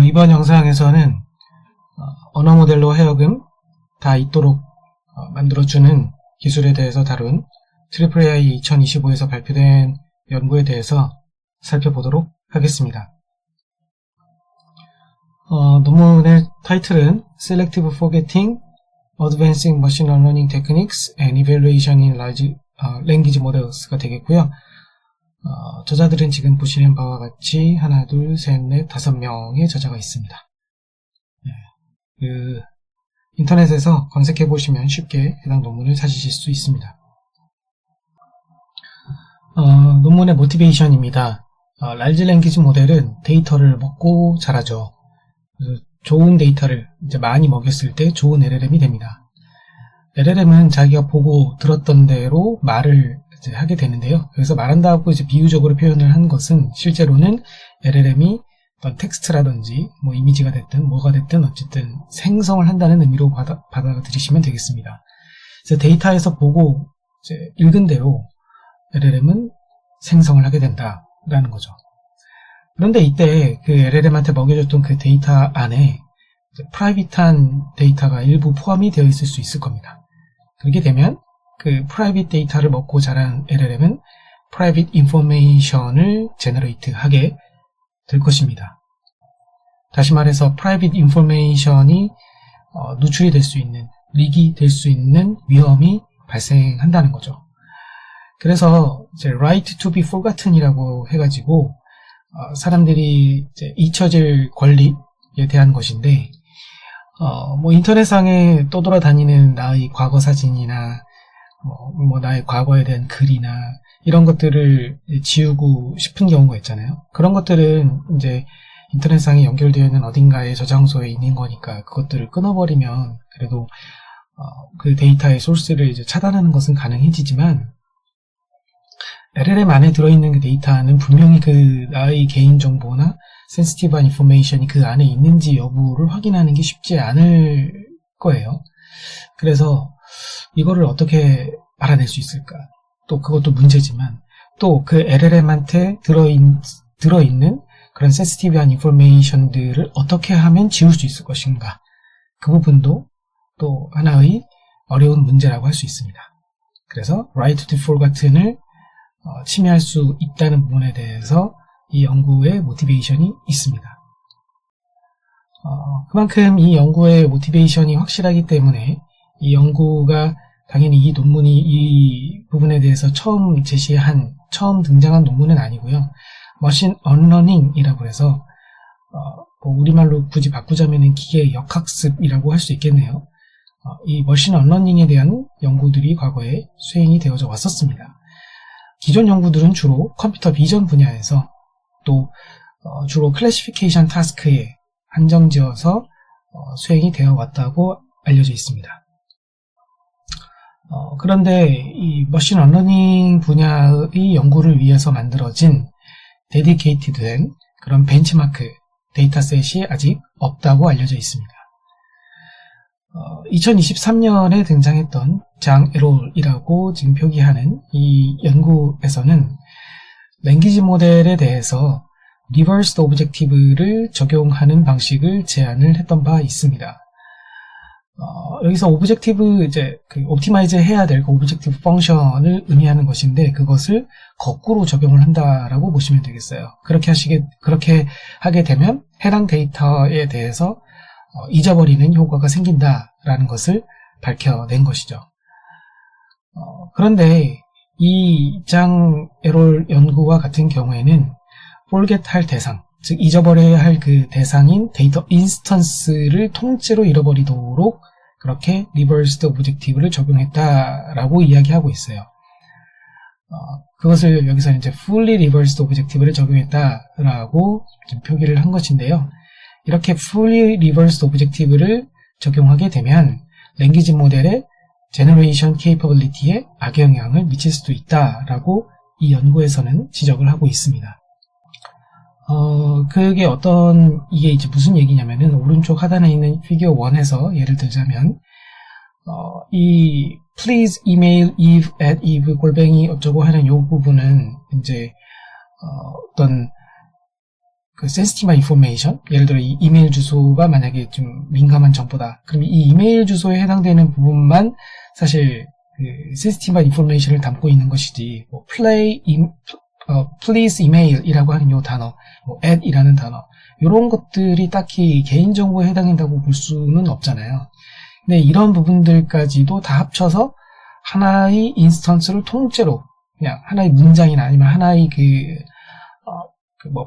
이번 영상에서는 언어 모델로 해역음 다 있도록 만들어주는 기술에 대해서 다룬 AAAI 2025에서 발표된 연구에 대해서 살펴보도록 하겠습니다. 논문의 타이틀은 Selective Forgetting, Advancing Machine Learning Techniques and Evaluation in Large Language Models가 되겠고요. 저자들은 지금 보시는 바와 같이 하나, 둘, 셋, 넷, 5명의 저자가 있습니다. 인터넷에서 검색해 보시면 쉽게 해당 논문을 찾으실 수 있습니다. 논문의 모티베이션입니다. large language 모델은 데이터를 먹고 자라죠. 그래서 좋은 데이터를 이제 많이 먹였을 때 좋은 LLM이 됩니다. LLM은 자기가 보고 들었던 대로 말을 이제 하게 되는데요. 여기서 말한다고 이제 비유적으로 표현을 한 것은 실제로는 LLM이 어떤 텍스트라든지 뭐 이미지가 됐든 뭐가 됐든 어쨌든 생성을 한다는 의미로 받아들이시면 되겠습니다. 그래서 데이터에서 보고 이제 읽은 대로 LLM은 생성을 하게 된다라는 거죠. 그런데 이때 그 LLM한테 먹여줬던 그 데이터 안에 프라이빗한 데이터가 일부 포함이 되어 있을 수 있을 겁니다. 그렇게 되면 그 프라이빗 데이터를 먹고 자란 LLM은 프라이빗 인포메이션을 제너레이트 하게 될 것입니다. 다시 말해서 프라이빗 인포메이션이 누출이 될 수 있는, 리기 될 수 있는 위험이 발생한다는 거죠. 그래서 이제 right to be forgotten이라고 해가지고 사람들이 이제 잊혀질 권리에 대한 것인데 뭐 인터넷상에 떠돌아다니는 나의 과거 사진이나 뭐 나의 과거에 대한 글이나 이런 것들을 지우고 싶은 경우가 있잖아요. 그런 것들은 이제 인터넷상에 연결되어 있는 어딘가에 저장소에 있는 거니까 그것들을 끊어버리면 그래도 그 데이터의 소스를 이제 차단하는 것은 가능해지지만 LLM 안에 들어있는 그 데이터는 분명히 그 나의 개인정보나 센시티브한 인포메이션이 그 안에 있는지 여부를 확인하는 게 쉽지 않을 거예요. 그래서 이거를 어떻게 알아낼 수 있을까? 또 그것도 문제지만 또 그 LLM한테 들어있는 그런 센시티브한 인포메이션들을 어떻게 하면 지울 수 있을 것인가? 그 부분도 또 하나의 어려운 문제라고 할 수 있습니다. 그래서 right to forgotten을 침해할 수 있다는 부분에 대해서 이 연구의 모티베이션이 있습니다. 그만큼 이 연구의 모티베이션이 확실하기 때문에 이 연구가 당연히 이 논문이 이 부분에 대해서 처음 등장한 논문은 아니고요. 머신 언러닝이라고 해서 뭐 우리말로 굳이 바꾸자면 기계 역학습이라고 할 수 있겠네요. 이 머신 언러닝에 대한 연구들이 과거에 수행이 되어져 왔었습니다. 기존 연구들은 주로 컴퓨터 비전 분야에서 또 주로 클래시피케이션 타스크에 한정지어서 수행이 되어 왔다고 알려져 있습니다. 그런데 이 머신 언러닝 분야의 연구를 위해서 만들어진 데디케이티드된 그런 벤치마크 데이터셋이 아직 없다고 알려져 있습니다. 2023년에 등장했던 장 에롤이라고 지금 표기하는 이 연구에서는 랭귀지 모델에 대해서 리버스드 오브젝티브를 적용하는 방식을 제안을 했던 바 있습니다. 여기서 오브젝티브 이제 그 옵티마이즈 해야 될 그 오브젝티브 펑션을 의미하는 것인데 그것을 거꾸로 적용을 한다라고 보시면 되겠어요. 그렇게 하게 되면 해당 데이터에 대해서 잊어버리는 효과가 생긴다라는 것을 밝혀낸 것이죠. 그런데 이 장 에롤 연구와 같은 경우에는 forget 할 대상, 즉 잊어버려야 할 그 대상인 데이터 인스턴스를 통째로 잃어버리도록 그렇게 리버스드 오브젝티브를 적용했다라고 이야기하고 있어요. 그것을 여기서 이제 fully reversed objective를 적용했다라고 좀 표기를 한 것인데요. 이렇게 fully reversed objective를 적용하게 되면 랭귀지 모델의 generation capability에 악영향을 미칠 수도 있다라고 이 연구에서는 지적을 하고 있습니다. 이게 이제 무슨 얘기냐면은 오른쪽 하단에 있는 피규어 1에서 예를 들자면 이 please email eve at eve 골뱅이 어쩌고 하는 요 부분은 이제 어떤 그 sensitive information, 예를 들어 이 이메일 주소가 만약에 좀 민감한 정보다. 그럼 이 이메일 주소에 해당되는 부분만 사실 그 sensitive information을 담고 있는 것이지, 뭐 please email이라고 하는 요 단어, 뭐 add이라는 단어, 이런 것들이 딱히 개인정보에 해당된다고 볼 수는 없잖아요. 근데 이런 부분들까지도 다 합쳐서 하나의 인스턴스를 통째로 그냥 하나의 문장이나 아니면 하나의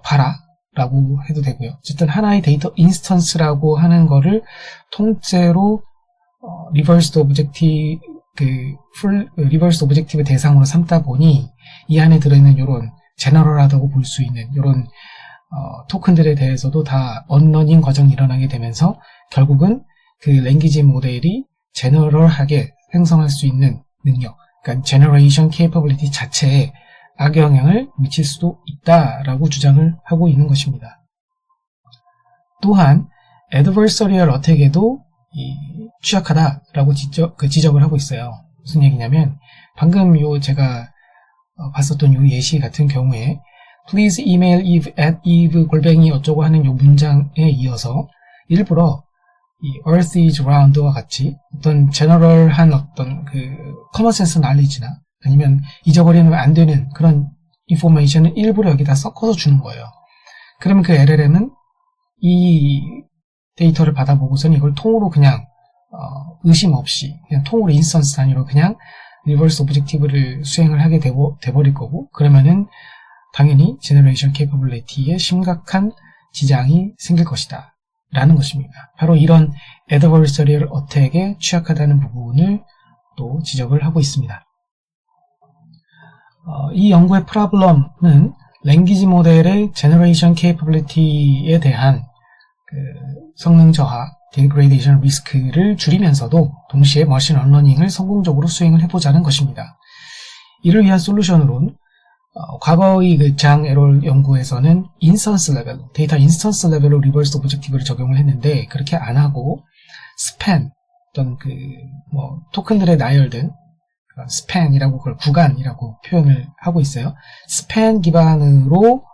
봐라라고 해도 되고요. 어쨌든 하나의 데이터 인스턴스라고 하는 거를 통째로 리버스 오브젝티브 리버스 오브젝티브 대상으로 삼다 보니 이 안에 들어있는 이런 제너럴하다고 볼 수 있는 이런 토큰들에 대해서도 다 언러닝 과정이 일어나게 되면서 결국은 그 랭귀지 모델이 제너럴하게 생성할 수 있는 능력, 그러니까 제너레이션 케이퍼빌리티 자체에 악영향을 미칠 수도 있다라고 주장을 하고 있는 것입니다. 또한 adversarial attack에도 취약하다라고 지적을 하고 있어요. 무슨 얘기냐면 방금 제가 봤었던 요 예시 같은 경우에 please email eve 골뱅이 어쩌고 하는 요 문장에 이어서 일부러 이 earth is round와 같이 어떤 제너럴한 어떤 그 커먼센스 날리지나 아니면 잊어버리면 안 되는 그런 인포메이션을 일부러 여기다 섞어서 주는 거예요. 그러면 그 LLM은 이 데이터를 받아보고서는 이걸 통으로 그냥 의심 없이 그냥 통으로 인스턴스 단위로 그냥 리버스 오브젝티브를 수행을 하게 돼버릴 거고, 그러면은 당연히 제너레이션 케이퍼빌리티에 심각한 지장이 생길 것이다 라는 것입니다. 바로 이런 adversarial attack에 취약하다는 부분을 또 지적을 하고 있습니다. 이 연구의 프로블럼은 랭귀지 모델의 제너레이션 케이퍼빌리티에 대한 그 성능 저하, degradation 리스크를 줄이면서도 동시에 머신 언러닝을 성공적으로 수행을 해보자는 것입니다. 이를 위한 솔루션으로는 과거의 그 장 에롤 연구에서는 인스턴스 레벨, 데이터 인스턴스 레벨로 리버스 오브젝티브를 적용을 했는데 그렇게 안 하고 스팬, 어떤 토큰들에 나열된 스팬이라고 그걸 구간이라고 표현을 하고 있어요. 스팬 기반으로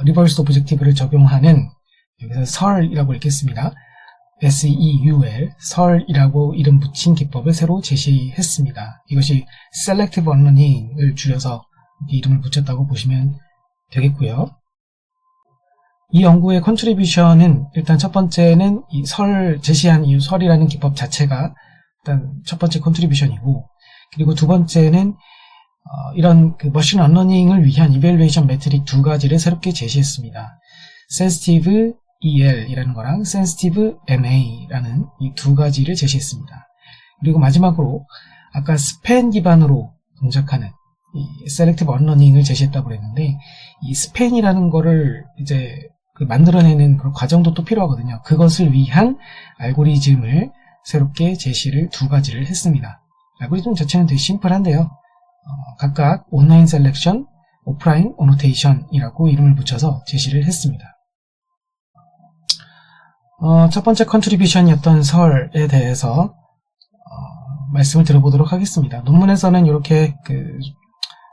리버스 오브젝티브를 적용하는, 여기서 설이라고 읽겠습니다. SEUL, 설이라고 이름 붙인 기법을 새로 제시했습니다. 이것이 Selective Unlearning을 줄여서 이름을 붙였다고 보시면 되겠고요. 이 연구의 컨트리뷰션은 일단 첫 번째는 이 제시한 이 설이라는 기법 자체가 일단 첫 번째 컨트리뷰션이고, 그리고 두 번째는 이런 그 머신 언러닝을 위한 이밸루에이션 매트릭 두 가지를 새롭게 제시했습니다. Sensitive EL이라는 거랑 Sensitive MA라는 이 두 가지를 제시했습니다. 그리고 마지막으로 아까 스팬 기반으로 동작하는 이 Selective Unlearning을 제시했다고 그랬는데, 이 스팬이라는 거를 이제 만들어내는 그런 과정도 또 필요하거든요. 그것을 위한 알고리즘을 새롭게 제시를 두 가지를 했습니다. 알고리즘 자체는 되게 심플한데요. 각각 온라인 셀렉션, 오프라인 어노테이션이라고 이름을 붙여서 제시를 했습니다. 첫 번째 컨트리뷰션이었던 설에 대해서 말씀을 들어보도록 하겠습니다. 논문에서는 이렇게 그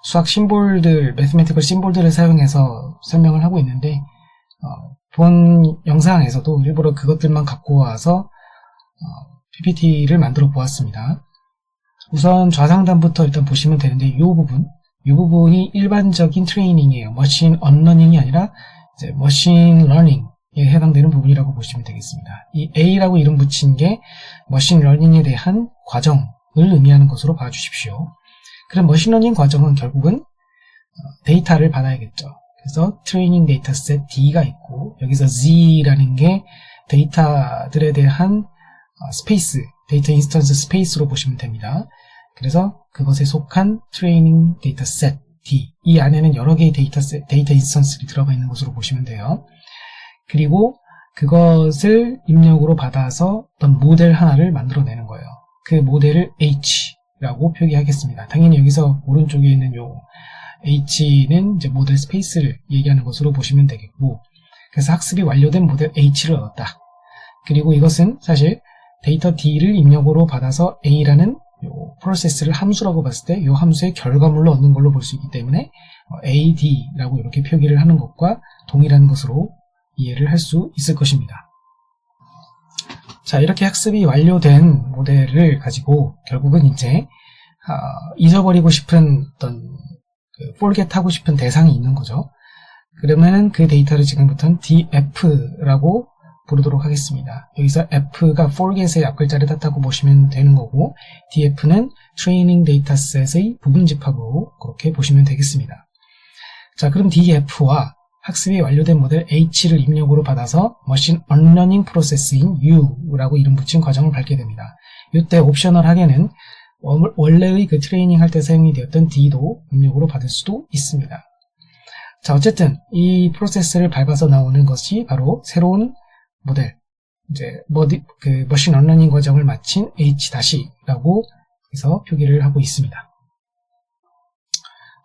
수학 심볼들, 매스매티컬 심볼들을 사용해서 설명을 하고 있는데, 본 영상에서도 일부러 그것들만 갖고 와서 PPT를 만들어 보았습니다. 우선 좌상단부터 일단 보시면 되는데, 이 부분이 일반적인 트레이닝이에요. 머신 언러닝이 아니라 이제 머신 러닝에 해당되는 부분이라고 보시면 되겠습니다. 이 A라고 이름 붙인 게 머신 러닝에 대한 과정을 의미하는 것으로 봐주십시오. 그럼 머신러닝 과정은 결국은 데이터를 받아야겠죠. 그래서 트레이닝 데이터셋 D가 있고, 여기서 Z라는 게 데이터들에 대한 스페이스, 데이터 인스턴스 스페이스로 보시면 됩니다. 그래서 그것에 속한 트레이닝 데이터셋 D, 이 안에는 여러 개의 데이터 인스턴스들이 들어가 있는 것으로 보시면 돼요. 그리고 그것을 입력으로 받아서 어떤 모델 하나를 만들어내는 거예요. 그 모델을 H라고 표기하겠습니다. 당연히 여기서 오른쪽에 있는 요 H는 이제 모델 스페이스를 얘기하는 것으로 보시면 되겠고, 그래서 학습이 완료된 모델 H를 얻었다. 그리고 이것은 사실 데이터 D를 입력으로 받아서 A라는 요 프로세스를 함수라고 봤을 때 이 함수의 결과물로 얻는 걸로 볼 수 있기 때문에 AD라고 이렇게 표기를 하는 것과 동일한 것으로 이해를 할 수 있을 것입니다. 자, 이렇게 학습이 완료된 모델을 가지고 결국은 이제 잊어버리고 싶은 어떤 forget 하고 싶은 대상이 있는 거죠. 그러면 그 데이터를 지금부터는 df라고 부르도록 하겠습니다. 여기서 f가 forget의 앞글자를 뜻하고 보시면 되는 거고, df는 training dataset의 부분 집합으로 그렇게 보시면 되겠습니다. 자, 그럼 df와 학습이 완료된 모델 h를 입력으로 받아서 머신 언러닝 프로세스인 u라고 이름 붙인 과정을 밟게 됩니다. 이때 옵셔널하게는 원래의 그 트레이닝 할 때 사용이 되었던 d도 입력으로 받을 수도 있습니다. 자, 어쨌든 이 프로세스를 밟아서 나오는 것이 바로 새로운 모델, 이제 그 머신 언러닝 과정을 마친 h-라고 해서 표기를 하고 있습니다.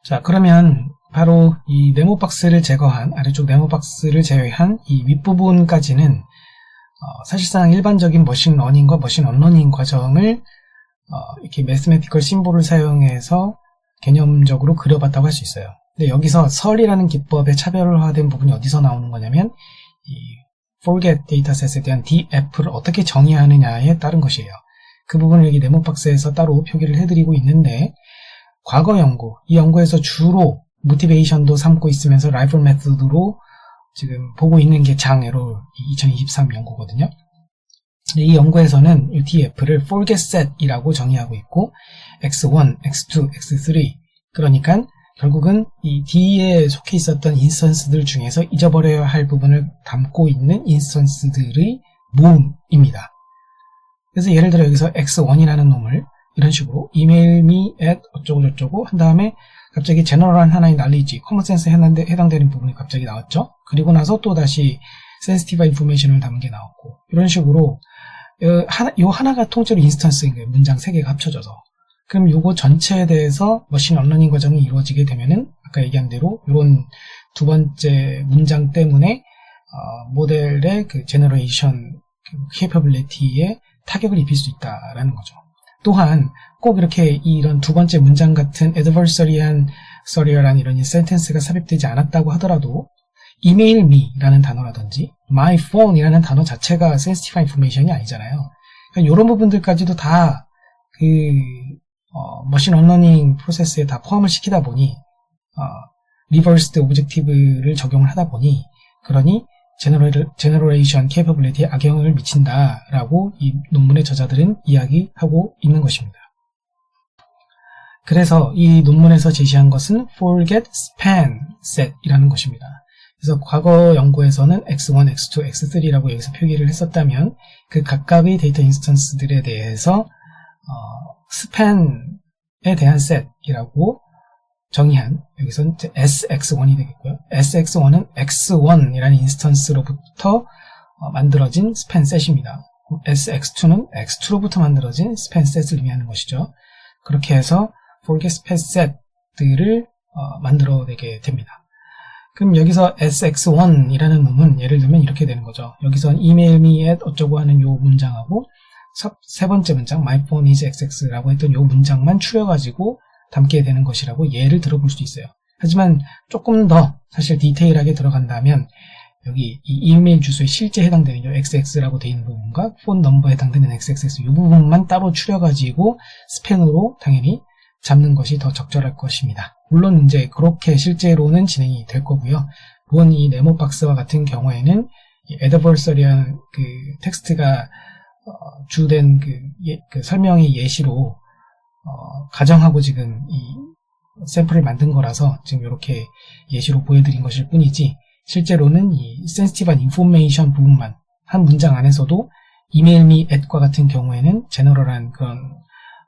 자, 그러면 바로 이 네모박스를 제거한, 아래쪽 네모박스를 제외한 이 윗부분까지는 사실상 일반적인 머신 러닝과 머신 언러닝 과정을 이렇게 매스매티컬 심볼을 사용해서 개념적으로 그려봤다고 할 수 있어요. 근데 여기서 설이라는 기법의 차별화된 부분이 어디서 나오는 거냐면 이 forget dataset에 대한 df를 어떻게 정의하느냐에 따른 것이에요. 그 부분을 여기 네모박스에서 따로 표기를 해드리고 있는데, 과거 연구, 이 연구에서 주로 모티베이션도 삼고 있으면서 라이벌 메소드로 지금 보고 있는 게 장에로 2023 연구거든요. 이 연구에서는 이 df를 forget set이라고 정의하고 있고, x1, x2, x3, 그러니까 결국은 이 D에 속해 있었던 인스턴스들 중에서 잊어버려야 할 부분을 담고 있는 인스턴스들의 모음입니다. 그래서 예를 들어 여기서 x1이라는 놈을 이런 식으로 email me at 어쩌고저쩌고 한 다음에 갑자기 제너럴한 하나의 knowledge, 커먼센스에 해당되는 부분이 갑자기 나왔죠. 그리고 나서 또 다시 sensitive information을 담은 게 나왔고, 이런 식으로 요 하나가 통째로 인스턴스인 거예요. 문장 3개가 합쳐져서. 그럼 요거 전체에 대해서 머신 언러닝 과정이 이루어지게 되면은 아까 얘기한 대로 이런 두 번째 문장 때문에 모델의 그 제너레이션 케이퍼빌리티에 타격을 입힐 수 있다라는 거죠. 또한 꼭 이렇게 이런 두 번째 문장 같은 adversarial한 이런 센텐스가 삽입되지 않았다고 하더라도 email me라는 단어라든지 my phone이라는 단어 자체가 sensitive information이 아니잖아요. 그러니까 이런 부분들까지도 다 머신 언러닝 프로세스에 다 포함을 시키다 보니 리버스드 오브젝티브를 적용을 하다 보니, 그러니 제너레이션 케이퍼빌리티에 악영향을 미친다라고 이 논문의 저자들은 이야기하고 있는 것입니다. 그래서 이 논문에서 제시한 것은 forget span set이라는 것입니다. 그래서 과거 연구에서는 x1, x2, x3라고 여기서 표기를 했었다면 그 각각의 데이터 인스턴스들에 대해서 span에 대한 set이라고 정의한, 여기서는 sx1이 되겠고요. sx1은 x1이라는 인스턴스로부터 만들어진 span set입니다. sx2는 x2로부터 만들어진 span set을 의미하는 것이죠. 그렇게 해서 forget span set들을 만들어내게 됩니다. 그럼 여기서 sx1이라는 놈은 예를 들면 이렇게 되는 거죠. 여기서 email me at 어쩌고 하는 요 문장하고 세 번째 문장 my phone is xx라고 했던 요 문장만 추려가지고 담게 되는 것이라고 예를 들어볼 수 있어요. 하지만 조금 더 사실 디테일하게 들어간다면 여기 이 이메일 주소에 실제 해당되는 요 xx라고 되어 있는 부분과 폰 넘버에 해당되는 xxx 이 부분만 따로 추려가지고 스팬으로 당연히 잡는 것이 더 적절할 것입니다. 물론 이제 그렇게 실제로는 진행이 될 거고요. 물론 이 네모박스와 같은 경우에는 이 adversarial 그 텍스트가 주된 그 설명의 예시로 가정하고 지금 이 샘플을 만든 거라서 지금 이렇게 예시로 보여드린 것일 뿐이지, 실제로는 이 sensitive한 인포메이션 부분만 한 문장 안에서도 email me at과 같은 경우에는 제너럴한 그런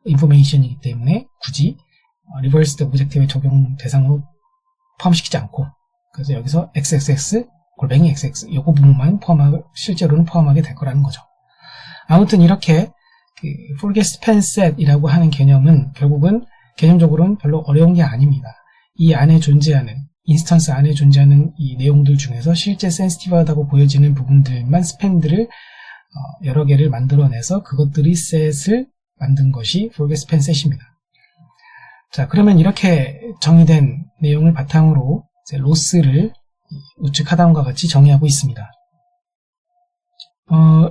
인포메이션이기 때문에 굳이 리버스드 오브젝티브의 적용 대상으로 포함시키지 않고, 그래서 여기서 xxx 골뱅이 xx 요거 부분만 실제로는 포함하게 될 거라는 거죠. 아무튼 이렇게 forget span set이라고 하는 개념은 결국은 개념적으로는 별로 어려운 게 아닙니다. 이 안에 존재하는 인스턴스 안에 존재하는 이 내용들 중에서 실제 센시티브하다고 보여지는 부분들만 스팬들을 여러 개를 만들어내서 그것들이 셋을 만든 것이 forget span set입니다. 자, 그러면 이렇게 정의된 내용을 바탕으로 이제 로스를 우측 하단과 같이 정의하고 있습니다.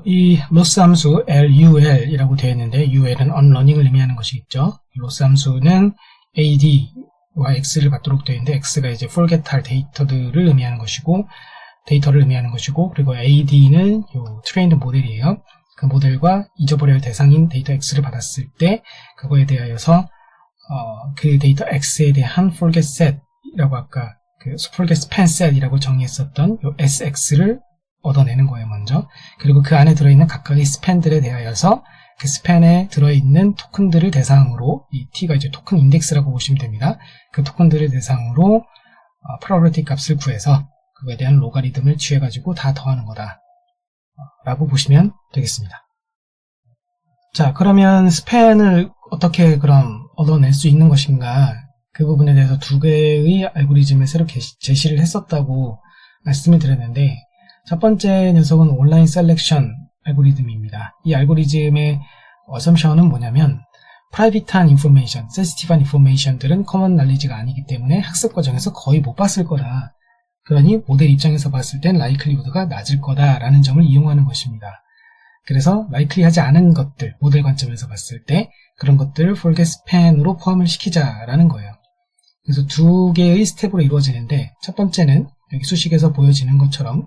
이 loss 함수 LUL이라고 되어 있는데 UL은 unrunning을 의미하는 것이겠죠. loss 함수는 AD와 X를 받도록 되어 있는데 X가 이제 forget할 데이터들을 의미하는 것이고 데이터를 의미하는 것이고 그리고 AD는 요 트레인드 모델이에요. 그 모델과 잊어버려야 할 대상인 데이터 X를 받았을 때 그거에 대하여서 그 데이터 X에 대한 forget set이라고 아까 그 forget span set이라고 정의했었던 요 SX를 얻어내는 거예요, 먼저. 그리고 그 안에 들어있는 각각의 스팬들에 대하여서 그 스팬에 들어있는 토큰들을 대상으로 이 T가 이제 토큰 인덱스라고 보시면 됩니다. 그 토큰들을 대상으로 probability 값을 구해서 그거에 대한 로가리즘을 취해가지고 다 더하는 거다 라고 보시면 되겠습니다. 자, 그러면 스팬을 어떻게 그럼 얻어낼 수 있는 것인가, 그 부분에 대해서 두 개의 알고리즘을 새로 제시를 했었다고 말씀을 드렸는데, 첫 번째 녀석은 온라인 셀렉션 알고리즘입니다. 이 알고리즘의 어썸션은 뭐냐면 프라이빗한 인포메이션, 센시티브한 인포메이션들은 커먼 날리지가 아니기 때문에 학습 과정에서 거의 못 봤을 거다. 그러니 모델 입장에서 봤을 땐 라이클리후드가 낮을 거다라는 점을 이용하는 것입니다. 그래서 라이클리하지 않은 것들, 모델 관점에서 봤을 때 그런 것들을 forget span으로 포함을 시키자라는 거예요. 그래서 두 개의 스텝으로 이루어지는데, 첫 번째는 여기 수식에서 보여지는 것처럼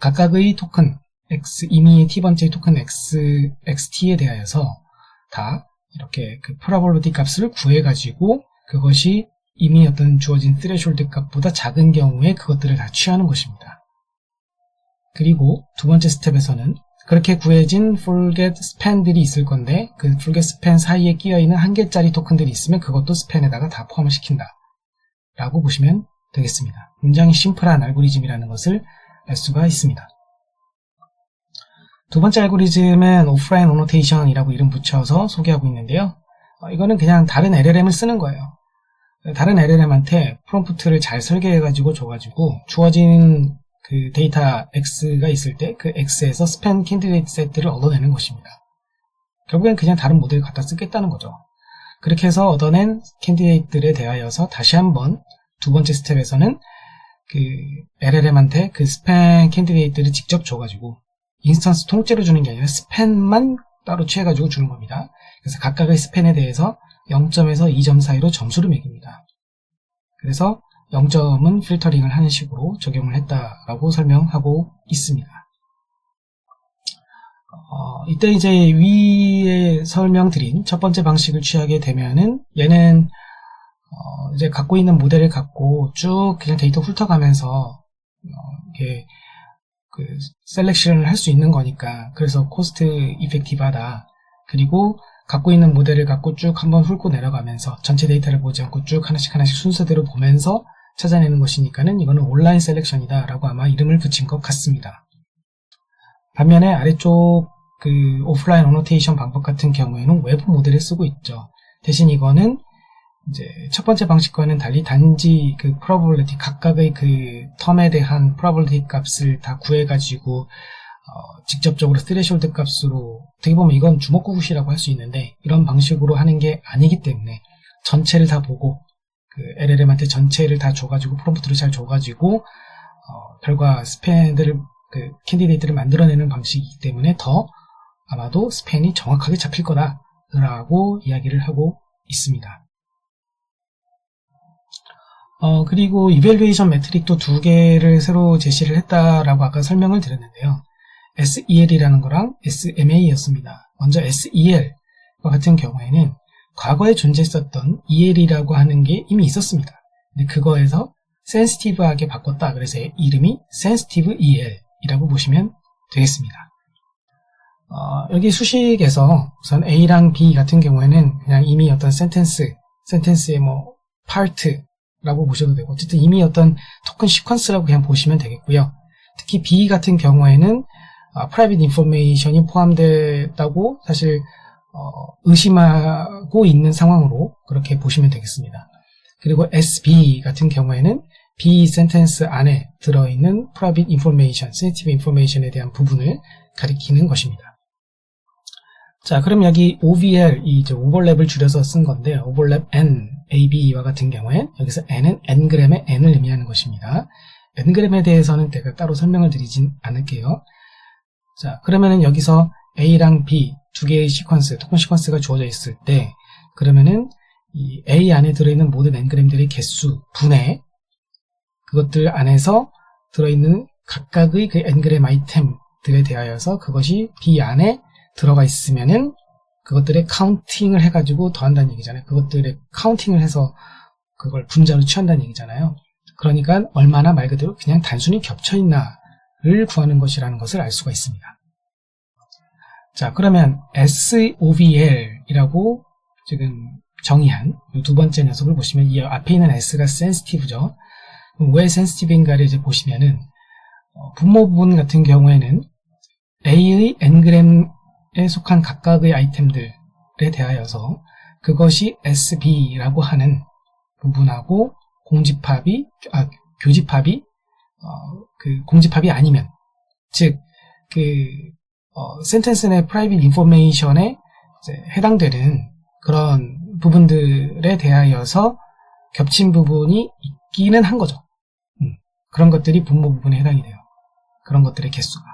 각각의 토큰 X, 이미 T번째의 토큰 XT에 대하여서 다 이렇게 그 probability 값을 구해가지고 그것이 이미 어떤 주어진 threshold 값보다 작은 경우에 그것들을 다 취하는 것입니다. 그리고 두 번째 스텝에서는 그렇게 구해진 forget span들이 있을 건데 그 forget span 사이에 끼어있는 한 개짜리 토큰들이 있으면 그것도 span에다가 다 포함을 시킨다 라고 보시면 되겠습니다. 굉장히 심플한 알고리즘이라는 것을 알 수가 있습니다. 두 번째 알고리즘은 오프라인 어노테이션이라고 이름 붙여서 소개하고 있는데요. 이거는 그냥 다른 LLM을 쓰는 거예요. 다른 LLM한테 프롬프트를 잘 설계해가지고 줘가지고 주어진 그 데이터 X가 있을 때 그 X에서 스팬 캔디데이트 세트를 얻어내는 것입니다. 결국엔 그냥 다른 모델을 갖다 쓰겠다는 거죠. 그렇게 해서 얻어낸 캔디데이트들에 대하여서 다시 한번 두 번째 스텝에서는 그 LLM한테 그 스팬 캔디데이트를 직접 줘가지고 인스턴스 통째로 주는 게 아니라 스팬만 따로 취해가지고 주는 겁니다. 그래서 각각의 스팬에 대해서 0점에서 2점 사이로 점수를 매깁니다. 그래서 0점은 필터링을 하는 식으로 적용을 했다라고 설명하고 있습니다. 이때 이제 위에 설명드린 첫 번째 방식을 취하게 되면은 얘는 이제 갖고 있는 모델을 갖고 쭉 그냥 데이터 훑어가면서 이렇게 그 셀렉션을 할 수 있는 거니까, 그래서 코스트 이펙티브하다. 그리고 갖고 있는 모델을 갖고 쭉 한번 훑고 내려가면서 전체 데이터를 보지 않고 쭉 하나씩 순서대로 보면서 찾아내는 것이니까는 이거는 온라인 셀렉션이다 라고 아마 이름을 붙인 것 같습니다. 반면에 아래쪽 그 오프라인 어노테이션 방법 같은 경우에는 외부 모델을 쓰고 있죠. 대신 이거는 이제 첫 번째 방식과는 달리 단지 그 probability, 각각의 그 텀에 대한 probability 값을 다 구해가지고 직접적으로 threshold 값으로, 어떻게 보면 이건 주먹구구시라고 할 수 있는데 이런 방식으로 하는 게 아니기 때문에 전체를 다 보고 그 LLM한테 전체를 다 줘가지고 프롬프트를 잘 줘가지고 결과 스팬들을 그 캔디데이트를 만들어내는 방식이기 때문에 더 아마도 스팬이 정확하게 잡힐 거다라고 이야기를 하고 있습니다. 그리고 이밸류에이션 매트릭도 두 개를 새로 제시를 했다라고 아까 설명을 드렸는데요. SEL이라는 거랑 SMA였습니다. 먼저 SEL과 같은 경우에는 과거에 존재했었던 EL이라고 하는 게 이미 있었습니다. 근데 그거에서 센시티브하게 바꿨다. 그래서 이름이 센시티브 EL이라고 보시면 되겠습니다. 여기 수식에서 우선 A랑 B 같은 경우에는 그냥 이미 어떤 센텐스의 뭐 파트 라고 보셔도 되고, 어쨌든 이미 어떤 토큰 시퀀스라고 그냥 보시면 되겠고요. 특히 B 같은 경우에는 프라이빗 인포메이션이 포함됐다고 사실 의심하고 있는 상황으로 그렇게 보시면 되겠습니다. 그리고 SB 같은 경우에는 B 센텐스 안에 들어있는 프라이빗 인포메이션, 센시티브 인포메이션에 대한 부분을 가리키는 것입니다. 자, 그럼 여기 OVL, 이 이제 오버랩을 줄여서 쓴 건데, 오버랩 N, AB와 같은 경우에 여기서 N은 Ng의 N을 의미하는 것입니다. 엔그램에 대해서는 제가 따로 설명을 드리진 않을게요. 자, 그러면은 여기서 A랑 B 두 개의 시퀀스, 토큰 시퀀스가 주어져 있을 때, 그러면은 이 A 안에 들어있는 모든 엔그램들의 개수, 분해, 그것들 안에서 들어있는 각각의 그 엔그램 아이템들에 대하여서 그것이 B 안에 들어가 있으면은 그것들의 카운팅을 해가지고 더한다는 얘기잖아요. 그것들의 카운팅을 해서 그걸 분자로 취한다는 얘기잖아요. 그러니까 얼마나 말 그대로 그냥 단순히 겹쳐있나를 구하는 것이라는 것을 알 수가 있습니다. 자, 그러면 SOVL이라고 지금 정의한 두 번째 녀석을 보시면 이 앞에 있는 S가 sensitive죠. 왜 sensitive인가를 이제 보시면은 분모 부분 같은 경우에는 A의 ng램에 속한 각각의 아이템들에 대하여서 그것이 SB라고 하는 부분하고 교집합이 그 공집합이 아니면, 즉 센텐스 내 프라이빗 인포메이션에 해당되는 그런 부분들에 대하여서 겹친 부분이 있기는 한 거죠. 그런 것들이 분모 부분에 해당이 돼요. 그런 것들의 개수가.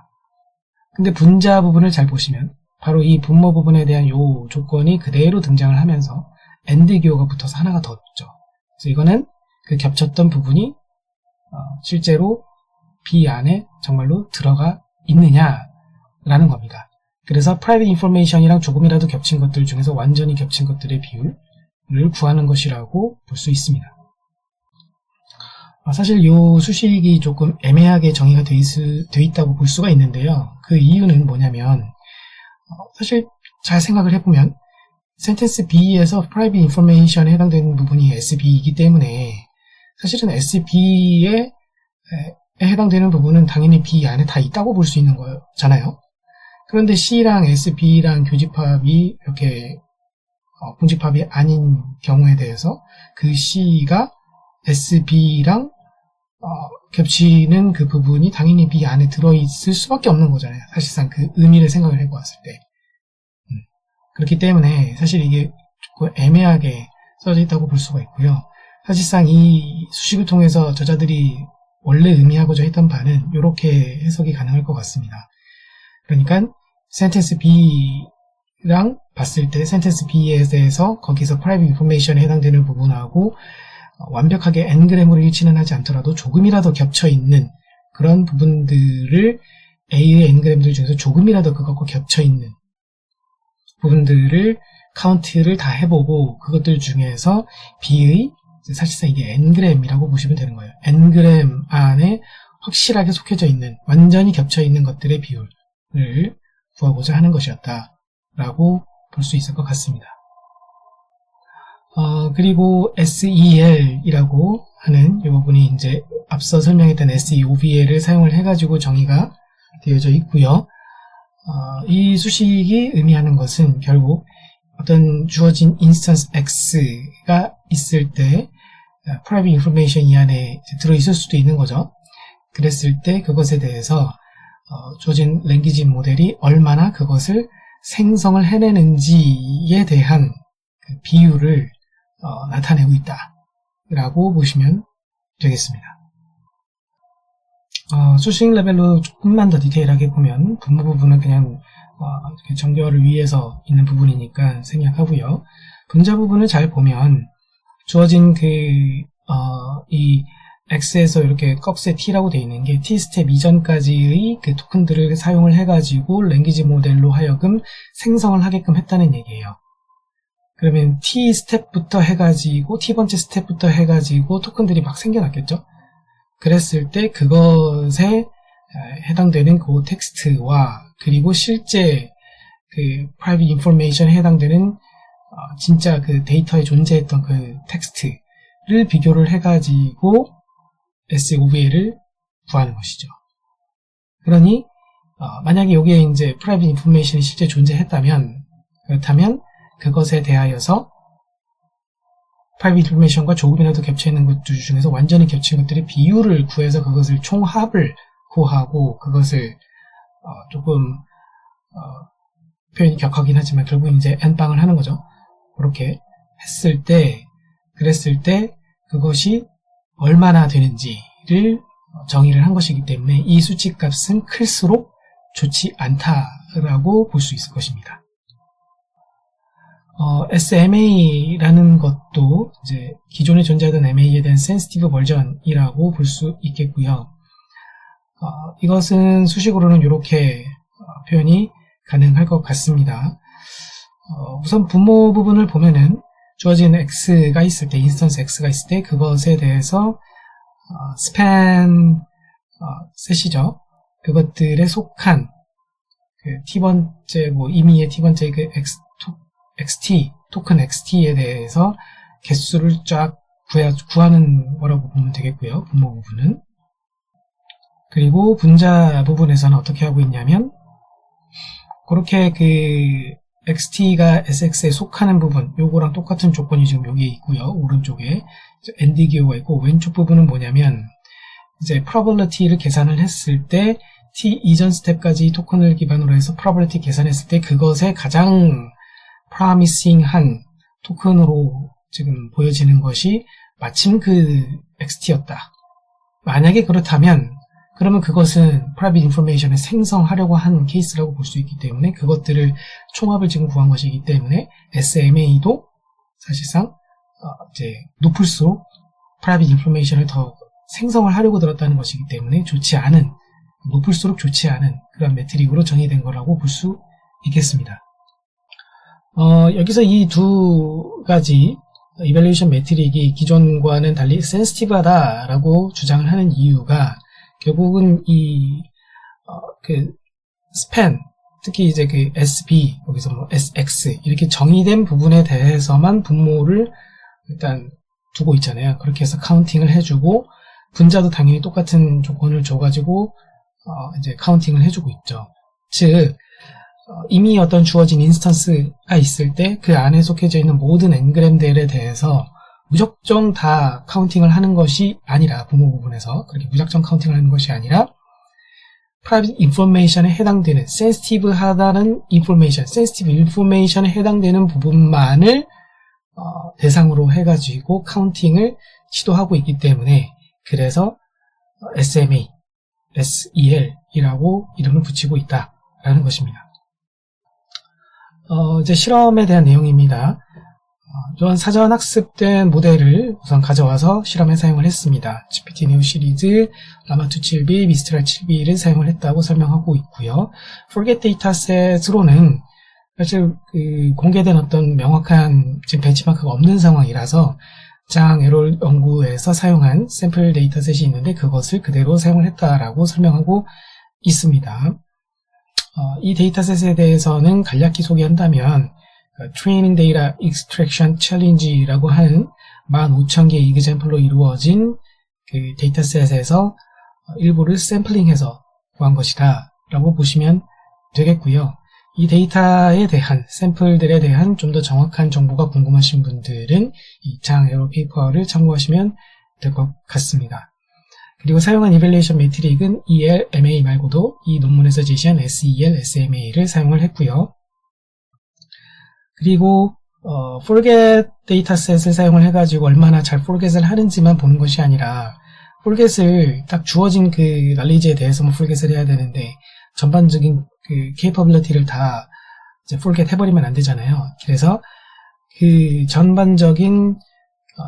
근데 분자 부분을 잘 보시면 바로 이 분모 부분에 대한 요 조건이 그대로 등장을 하면서 AND 기호가 붙어서 하나가 더 붙죠. 그래서 이거는 그 겹쳤던 부분이 실제로 B 안에 정말로 들어가 있느냐라는 겁니다. 그래서 프라이빗 인포메이션이랑 조금이라도 겹친 것들 중에서 완전히 겹친 것들의 비율을 구하는 것이라고 볼 수 있습니다. 사실 이 수식이 조금 애매하게 정의가 돼 있다고 볼 수가 있는데요. 그 이유는 뭐냐면 사실 잘 생각을 해보면 센텐스 B에서 private information에 해당되는 부분이 SB이기 때문에 사실은 SB에 해당되는 부분은 당연히 B 안에 다 있다고 볼 수 있는 거잖아요. 그런데 C랑 SB랑 교집합이 이렇게 공집합이 아닌 경우에 대해서 그 C가 SB랑 겹치는 그 부분이 당연히 B 안에 들어있을 수밖에 없는 거잖아요. 사실상 그 의미를 생각을 해보았을 때. 그렇기 때문에 사실 이게 조금 애매하게 써져 있다고 볼 수가 있고요. 사실상 이 수식을 통해서 저자들이 원래 의미하고자 했던 바는 이렇게 해석이 가능할 것 같습니다. 그러니까 센텐스 B랑 봤을 때 센텐스 B에 대해서 거기서 private information에 해당되는 부분하고 완벽하게 n그램으로 일치는 하지 않더라도 조금이라도 겹쳐있는 그런 부분들을 A의 n그램들 중에서 조금이라도 그것과 겹쳐있는 부분들을 카운트를 다 해보고 그것들 중에서 B의 사실상 이게 n그램이라고 보시면 되는 거예요. n그램 안에 확실하게 속해져 있는 완전히 겹쳐있는 것들의 비율을 구하고자 하는 것이었다라고 볼 수 있을 것 같습니다. 그리고 SEL이라고 하는 이 부분이 이제 앞서 설명했던 SEOVL을 사용을 해가지고 정의가 되어져 있고요. 이 수식이 의미하는 것은 결국 어떤 주어진 인스턴스 X가 있을 때 private information 이 안에 들어있을 수도 있는 거죠. 그랬을 때 그것에 대해서 주어진 랭귀지 모델이 얼마나 그것을 생성을 해내는지에 대한 그 비율을 나타내고 있다라고 보시면 되겠습니다. 수식 레벨로 조금만 더 디테일하게 보면 분모 부분은 그냥 정교화를 위해서 있는 부분이니까 생략하고요. 분자 부분을 잘 보면 주어진 이 X에서 이렇게 꺽쇠 T라고 되어 있는 게 T 스텝 이전까지의 그 토큰들을 사용을 해가지고 랭귀지 모델로 하여금 생성을 하게끔 했다는 얘기예요. 그러면 T 스텝부터 해가지고 T번째 스텝부터 해가지고 토큰들이 막 생겨났겠죠. 그랬을 때 그것에 해당되는 그 텍스트와 그리고 실제 그 private information에 해당되는 진짜 그 데이터에 존재했던 그 텍스트를 비교를 해가지고 SOVL을 구하는 것이죠. 그러니 만약에 여기에 이제 private information이 실제 존재했다면 그렇다면 그것에 대하여서 private information과 조금이라도 겹쳐있는 것들 중에서 완전히 겹친 것들의 비율을 구해서 그것을 총합을 구하고 그것을 조금 표현이 격하긴 하지만 결국 이제 n방을 하는 거죠. 그렇게 그랬을 때 그것이 얼마나 되는지를 정의를 한 것이기 때문에 이 수치값은 클수록 좋지 않다라고 볼 수 있을 것입니다. SMA라는 것도 이제 기존에 존재하던 MA에 대한 센시티브 버전이라고 볼 수 있겠고요. 이것은 수식으로는 이렇게 표현이 가능할 것 같습니다. 우선 분모 부분을 보면은 주어진 X가 있을 때, 인스턴스 X가 있을 때 그것에 대해서 스팬 셋이죠. 그것들에 속한 그 T번째, 임의의 T번째 그 XT, 토큰 XT에 대해서 개수를 쫙 구하는 거라고 보면 되겠고요. 분모 부분은. 그리고 분자 부분에서는 어떻게 하고 있냐면, 그렇게 그 XT가 SX에 속하는 부분, 요거랑 똑같은 조건이 지금 여기에 있고요. 오른쪽에 AND 기호가 있고, 왼쪽 부분은 뭐냐면 이제 probability를 계산을 했을 때 T 이전 스텝까지 토큰을 기반으로 해서 probability 계산했을 때 그것에 가장 promising한 토큰으로 지금 보여지는 것이 마침 그 XT였다. 만약에 그렇다면 그러면 그것은 private information을 생성하려고 한 케이스라고 볼 수 있기 때문에 그것들을 총합을 지금 구한 것이기 때문에 SMA도 사실상 이제 높을수록 private information을 더 생성을 하려고 들었다는 것이기 때문에 높을수록 좋지 않은 그런 매트릭으로 정의된 거라고 볼 수 있겠습니다. 여기서 이 두 가지 이밸루에이션 매트릭이 기존과는 달리 센시티브하다라고 주장을 하는 이유가 결국은 그 스팬, 특히 이제 그 SB, 여기서 SX 이렇게 정의된 부분에 대해서만 분모를 일단 두고 있잖아요. 그렇게 해서 카운팅을 해주고 분자도 당연히 똑같은 조건을 줘가지고 이제 카운팅을 해주고 있죠. 즉 이미 어떤 주어진 인스턴스가 있을 때 그 안에 속해져 있는 모든 엔그램들에 대해서 무작정 다 카운팅을 하는 것이 아니라 분모 부분에서 그렇게 무작정 카운팅을 하는 것이 아니라 private information에 해당되는 sensitive하다는 sensitive information에 해당되는 부분만을 대상으로 해가지고 카운팅을 시도하고 있기 때문에 그래서 SMA, SEL이라고 이름을 붙이고 있다라는 것입니다. 이제 실험에 대한 내용입니다. 또한 사전 학습된 모델을 우선 가져와서 실험에 사용을 했습니다. GPT-neo 시리즈, 라마2 7B, 미스트랄 7B를 사용을 했다고 설명하고 있고요. forget 데이터셋으로는 사실 공개된 어떤 명확한 지금 벤치마크가 없는 상황이라서 장 에롤 연구에서 사용한 샘플 데이터셋이 있는데 그것을 그대로 사용을 했다라고 설명하고 있습니다. 이 데이터셋에 대해서는 간략히 소개한다면 Training Data Extraction Challenge라고 하는 15,000개 이그젬플로 이루어진 그 데이터셋에서 일부를 샘플링해서 구한 것이다 라고 보시면 되겠고요. 이 데이터에 대한 샘플들에 대한 좀 더 정확한 정보가 궁금하신 분들은 이 장 에러 페이퍼를 참고하시면 될 것 같습니다. 그리고 사용한 이밸루에이션 매트릭은 EL, MA 말고도 이 논문에서 제시한 SEL, SMA를 사용을 했고요. 그리고 forget 데이터셋을 사용을 해가지고 얼마나 잘 forget을 하는지만 보는 것이 아니라 forget을 딱 주어진 그 knowledge에 대해서만 forget을 해야 되는데 전반적인 그 capability를 다 이제 forget 해버리면 안 되잖아요. 그래서 그 전반적인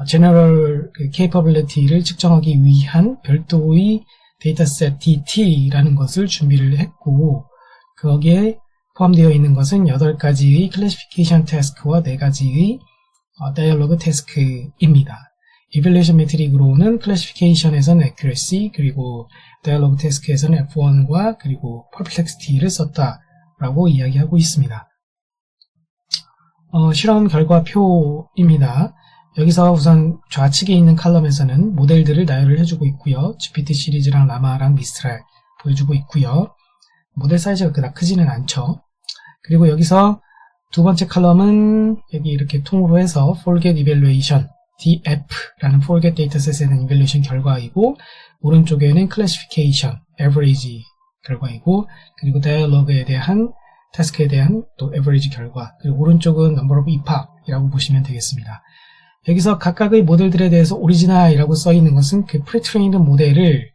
general 그 capability를 측정하기 위한 별도의 데이터셋 DT라는 것을 준비를 했고 거기에 포함되어 있는 것은 8가지의 클래시피케이션 태스크와 4가지의 다이얼로그 태스크입니다. 이밸루에이션 매트릭으로는 클래시피케이션에서는 accuracy, 그리고 다이얼로그 태스크에서는 F1과 그리고 perplexity를 썼다라고 이야기하고 있습니다. 실험 결과표입니다. 여기서 우선 좌측에 있는 칼럼에서는 모델들을 나열을 해주고 있고요. GPT 시리즈랑 라마랑 미스트랄 보여주고 있고요. 모델 사이즈가 그닥 크지는 않죠. 그리고 여기서 두 번째 칼럼은 여기 이렇게 통으로 해서 forget evaluation, DF라는 forget 데이터셋에 대한 evaluation 결과이고 오른쪽에는 classification, average 결과이고 그리고 dialogue에 대한 태스크에 대한 또 average 결과 그리고 오른쪽은 number of epoch이라고 보시면 되겠습니다. 여기서 각각의 모델들에 대해서 오리지널이라고 써있는 것은 그 pre-trained 모델을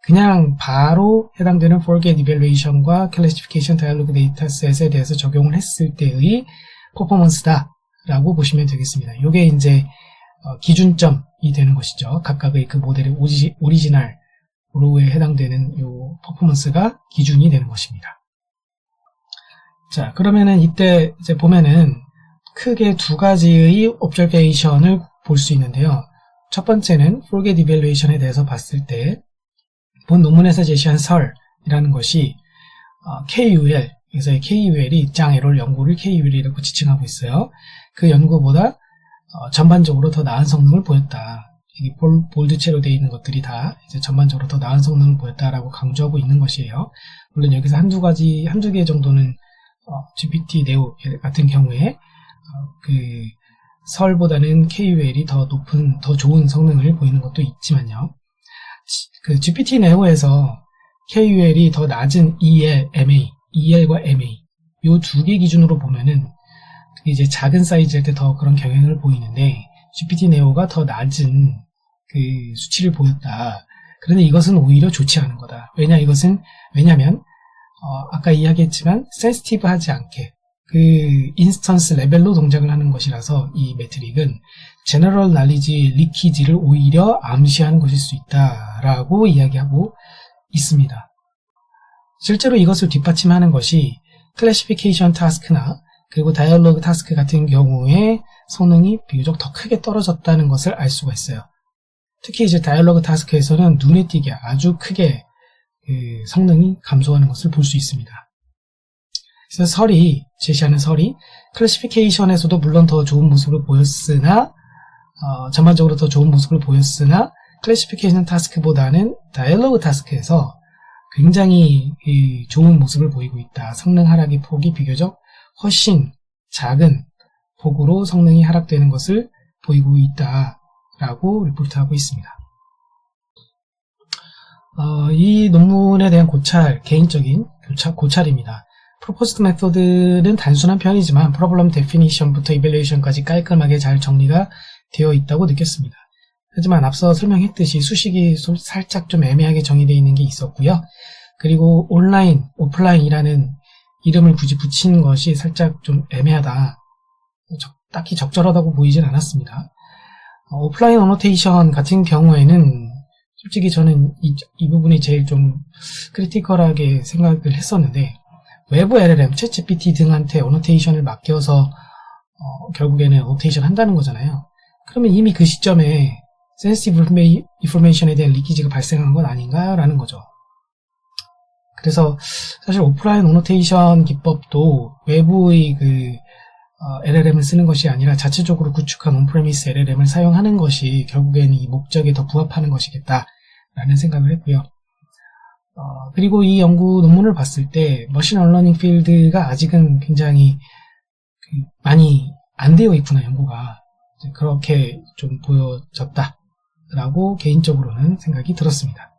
그냥 바로 해당되는 forget evaluation과 classification dialog dataset에 대해서 적용을 했을 때의 퍼포먼스다라고 보시면 되겠습니다. 이게 이제 기준점이 되는 것이죠. 각각의 그 모델의 오리지널 로에 해당되는 이 퍼포먼스가 기준이 되는 것입니다. 자, 그러면은 이때 이제 보면은 크게 두 가지의 observation을 볼 수 있는데요. 첫 번째는 forget evaluation에 대해서 봤을 때 본 논문에서 제시한 설이라는 것이 KUL, 그래서 KUL이 장 에롤 연구를 KUL이라고 지칭하고 있어요. 그 연구보다 전반적으로 더 나은 성능을 보였다. 이 볼드체로 되어 있는 것들이 다 이제 전반적으로 더 나은 성능을 보였다라고 강조하고 있는 것이에요. 물론 여기서 한두 개 정도는 GPT 네오 같은 경우에 그 설보다는 KUL이 더 좋은 성능을 보이는 것도 있지만요. 그 GPT 네오에서 KUL이 더 낮은 EL과 MA 요 두 개 기준으로 보면은 이제 작은 사이즈일 때 더 그런 경향을 보이는데 GPT 네오가 더 낮은 그 수치를 보였다. 그런데 이것은 오히려 좋지 않은 거다. 왜냐면 아까 이야기했지만 센시티브하지 않게 그 인스턴스 레벨로 동작을 하는 것이라서 이 매트릭은 제너럴 날리지 리키지를 오히려 암시하는 것일 수 있다라고 이야기하고 있습니다. 실제로 이것을 뒷받침하는 것이 클래시피케이션 타스크나 그리고 다이얼로그 타스크 같은 경우에 성능이 비교적 더 크게 떨어졌다는 것을 알 수가 있어요. 특히 이제 다이얼로그 타스크에서는 눈에 띄게 아주 크게 그 성능이 감소하는 것을 볼 수 있습니다. 그래서 제시하는 설이 클래시피케이션에서도 물론 더 좋은 모습을 보였으나 전반적으로 더 좋은 모습을 보였으나 클래시피케이션 타스크보다는 다이얼로그 타스크에서 굉장히 좋은 모습을 보이고 있다. 성능 하락의 폭이 비교적 훨씬 작은 폭으로 성능이 하락되는 것을 보이고 있다라고 리포트하고 있습니다. 이 논문에 대한 개인적인 고찰입니다. Proposed method는 단순한 편이지만 problem definition부터 evaluation까지 깔끔하게 잘 정리가 되어 있다고 느꼈습니다. 하지만 앞서 설명했듯이 수식이 살짝 좀 애매하게 정의되어 있는 게 있었고요. 그리고 온라인, 오프라인이라는 이름을 굳이 붙인 것이 살짝 좀 애매하다. 딱히 적절하다고 보이진 않았습니다. 오프라인 어노테이션 같은 경우에는 솔직히 저는 이 부분이 제일 좀 크리티컬하게 생각을 했었는데 외부 LLM, 챗GPT 등한테 어노테이션을 맡겨서 결국에는 어노테이션 한다는 거잖아요. 그러면 이미 그 시점에 센시티브 인포메이션에 대한 리키지가 발생한 건 아닌가라는 거죠. 그래서 사실 오프라인 어노테이션 기법도 외부의 그 LLM을 쓰는 것이 아니라 자체적으로 구축한 온프레미스 LLM을 사용하는 것이 결국에는 이 목적에 더 부합하는 것이겠다라는 생각을 했고요. 그리고 이 연구 논문을 봤을 때 머신 언러닝 필드가 아직은 굉장히 많이 안 되어 있구나, 연구가. 그렇게 좀 보여졌다라고 개인적으로는 생각이 들었습니다.